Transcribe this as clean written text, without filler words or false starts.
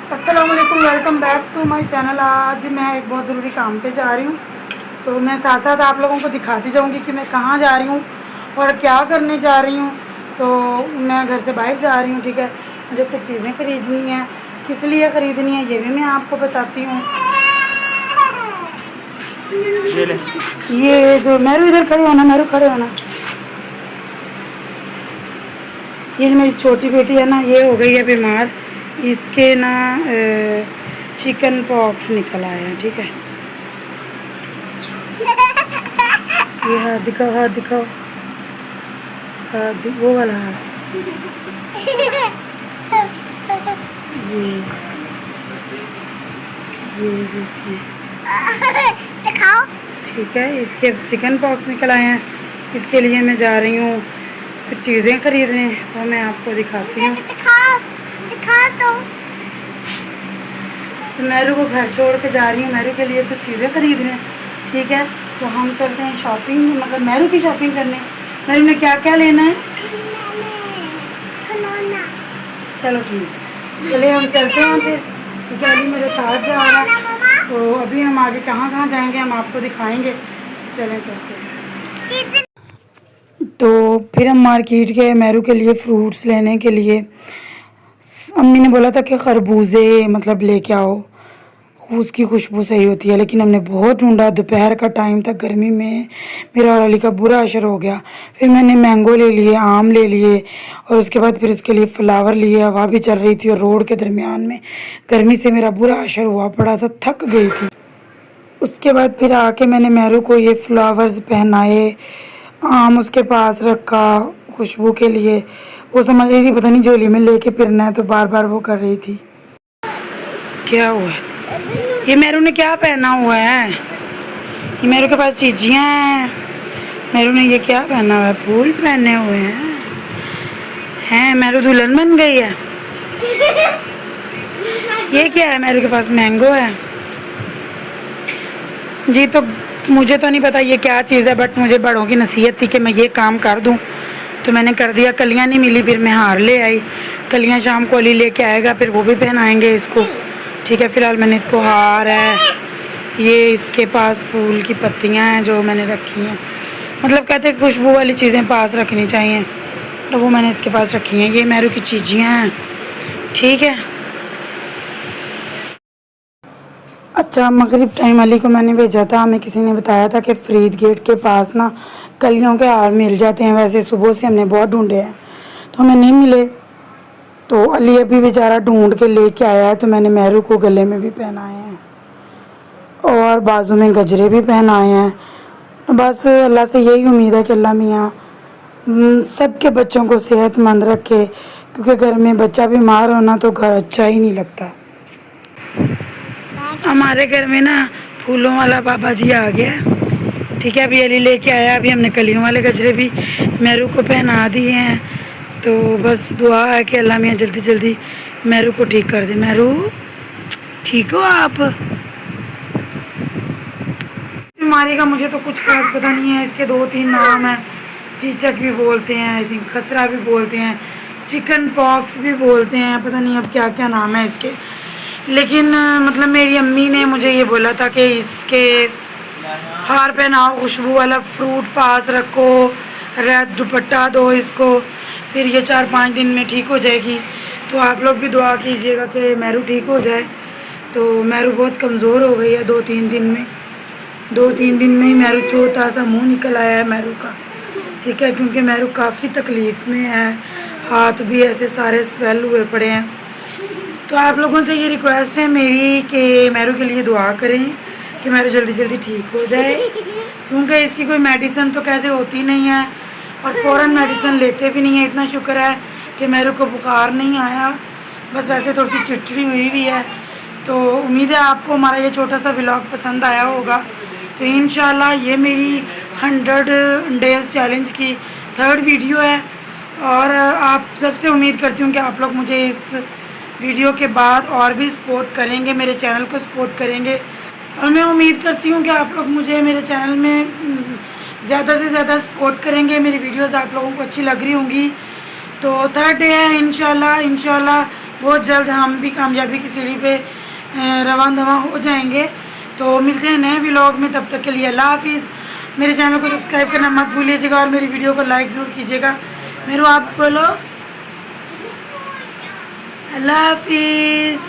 अस्सलाम वालेकुम, welcome back to my channel. आज मैं एक बहुत ज़रूरी काम पे जा रही हूँ, तो मैं साथ साथ आप लोगों को दिखाती जाऊँगी कि मैं कहाँ जा रही हूँ और क्या करने जा रही हूँ। तो मैं घर से बाहर जा रही हूँ, ठीक है। मुझे कुछ चीज़ें ख़रीदनी हैं, किस लिए ख़रीदनी है ये भी मैं आपको बताती हूँ। ये जो मेरू इधर खड़े होना, मेरू खड़े होना। ये मेरी छोटी बेटी है ना, ये हो गई है बीमार। इसके ना चिकन पॉक्स निकल आए हैं, ठीक है। ये हाथ दिखाओ, हाथ दिखाओ, वो वाला हाथ। ये देखिए, दिखाओ। ठीक है, इसके चिकन पॉक्स निकल आए हैं। इसके लिए मैं जा रही हूँ कुछ चीज़ें खरीदने, तो मैं आपको दिखाती हूँ। दिखा तो मैरू को घर छोड़ के जा रही हूँ, मैरू के लिए कुछ चीज़ें खरीदने, ठीक है। तो हम चलते हैं शॉपिंग, मतलब मैरू की शॉपिंग करने। मैरू ने क्या क्या लेना है? चलो ठीक है, चलिए हम चलते हैं फिर, क्योंकि अभी मेरे साथ जा रहा है। तो अभी हम आगे कहाँ कहाँ जाएंगे हम आपको दिखाएंगे। चलें चलते हैं। तो फिर हम मार्केट गए मैरू के लिए फ्रूट्स लेने के लिए। अम्मी ने बोला था कि खरबूजे मतलब लेके आओ, उसकी खुशबू सही होती है, लेकिन हमने बहुत ढूंढा। दोपहर का टाइम था, गर्मी में मेरा और अली का बुरा असर हो गया। फिर मैंने मैंगो ले लिए, आम ले लिए, और उसके बाद फिर उसके लिए फ्लावर लिए। हवा भी चल रही थी और रोड के दरमियान में गर्मी से मेरा बुरा असर हुआ पड़ा था, थक गई थी। उसके बाद फिर आके मैंने मैरू को ये फ्लावर्स पहनाए, आम उसके पास रखा खुशबू के लिए। वो समझ रही थी पता नहीं झोली में लेके फिरना है, तो बार बार वो कर रही थी। क्या हुआ? ये मैरू ने क्या पहना हुआ है? ये मैरू के पास चीजियाँ हैं। मैरू ने ये क्या पहना हुआ है? फूल पहने हुए हैं। मैरू दुल्हन बन गई है। ये क्या है? मैरू के पास मैंगो है जी। तो मुझे तो नहीं पता ये क्या चीज़ है, बट मुझे बड़ों की नसीहत थी कि मैं ये काम कर दूं, तो मैंने कर दिया। कलियाँ नहीं मिली, फिर मैं हार ले आई। कलियाँ शाम को अली लेके आएगा, फिर वो भी पहनाएंगे इसको, ठीक है। फ़िलहाल मैंने इसको हार है, ये इसके पास फूल की पत्तियां हैं जो मैंने रखी हैं। मतलब कहते हैं खुशबू वाली चीज़ें पास रखनी चाहिए, तो वो मैंने इसके पास रखी हैं। ये मैरू की चीज़ियाँ हैं, ठीक है। अच्छा, मगरिब टाइम अली को मैंने भेजा था, हमें किसी ने बताया था कि फरीद गेट के पास ना कलियों के हार मिल जाते हैं। वैसे सुबह से हमने बहुत ढूंढे हैं, तो हमें नहीं मिले। तो अली अभी बेचारा ढूंढ के लेके आया है, तो मैंने मैरू को गले में भी पहनाए हैं और बाजू में गजरे भी पहनाए हैं। बस अल्लाह से यही उम्मीद है कि अल्लाह मियाँ सबके बच्चों को सेहतमंद रखे, क्योंकि घर में बच्चा बीमार होना तो घर अच्छा ही नहीं लगता। हमारे घर में ना फूलों वाला बाबा जी आ गया, ठीक है। अभी अली लेके आया, अभी हमने कलियों वाले गजरे भी मैरू को पहना दिए हैं। तो बस दुआ है कि अल्लाह मियाँ जल्दी जल्दी मैरू को ठीक कर दे। मैरू ठीक हो आप? बीमारी का मुझे तो कुछ खास पता नहीं है, इसके 2-3 नाम हैं। चीचक भी बोलते हैं, आई थिंक खसरा भी बोलते हैं, चिकन पॉक्स भी बोलते हैं, पता नहीं अब क्या क्या नाम है इसके। लेकिन मतलब मेरी अम्मी ने मुझे ये बोला था कि इसके हार पहनाओ, खुशबू वाला फ्रूट पास रखो, रेड दुपट्टा दो इसको, फिर ये 4-5 दिन में ठीक हो जाएगी। तो आप लोग भी दुआ कीजिएगा कि मैरू ठीक हो जाए। तो मैरू बहुत कमज़ोर हो गई है 2-3 दिन में। 2-3 दिन में ही मैरू छोटा सा मुंह निकल आया है मैरू का, ठीक है। क्योंकि मैरू काफ़ी तकलीफ़ में है, हाथ भी ऐसे सारे स्वेल हुए पड़े हैं। तो आप लोगों से ये रिक्वेस्ट है मेरी कि मैरू के लिए दुआ करें कि मैरू जल्दी जल्दी ठीक हो जाए, क्योंकि इसकी कोई मेडिसिन तो कहते होती नहीं है और फ़ौरन मेडिसिन लेते भी नहीं है। इतना शुक्र है कि मैरू को बुखार नहीं आया, बस वैसे थोड़ी सी चिड़चिड़ी हुई भी है। तो उम्मीद है आपको हमारा ये छोटा सा व्लॉग पसंद आया होगा। तो इंशाल्लाह ये मेरी 100 डेज़ चैलेंज की 3rd वीडियो है, और आप सबसे उम्मीद करती हूँ कि आप लोग मुझे इस वीडियो के बाद और भी सपोर्ट करेंगे, मेरे चैनल को सपोर्ट करेंगे। और मैं उम्मीद करती हूँ कि आप लोग मुझे मेरे चैनल में ज़्यादा से ज़्यादा सपोर्ट करेंगे। मेरी वीडियोस आप लोगों को अच्छी लग रही होंगी। तो 3rd डे है, इंशाल्लाह बहुत जल्द हम भी कामयाबी की सीढ़ी पे रवां दवा हो जाएंगे। तो मिलते हैं नए व्लॉग में, तब तक के लिए अल्लाह हाफिज़। मेरे चैनल को सब्सक्राइब करना मत भूलिएगा और मेरी वीडियो को लाइक ज़रूर कीजिएगा। मेरे आप बोलो अल्लाह हाफिज़।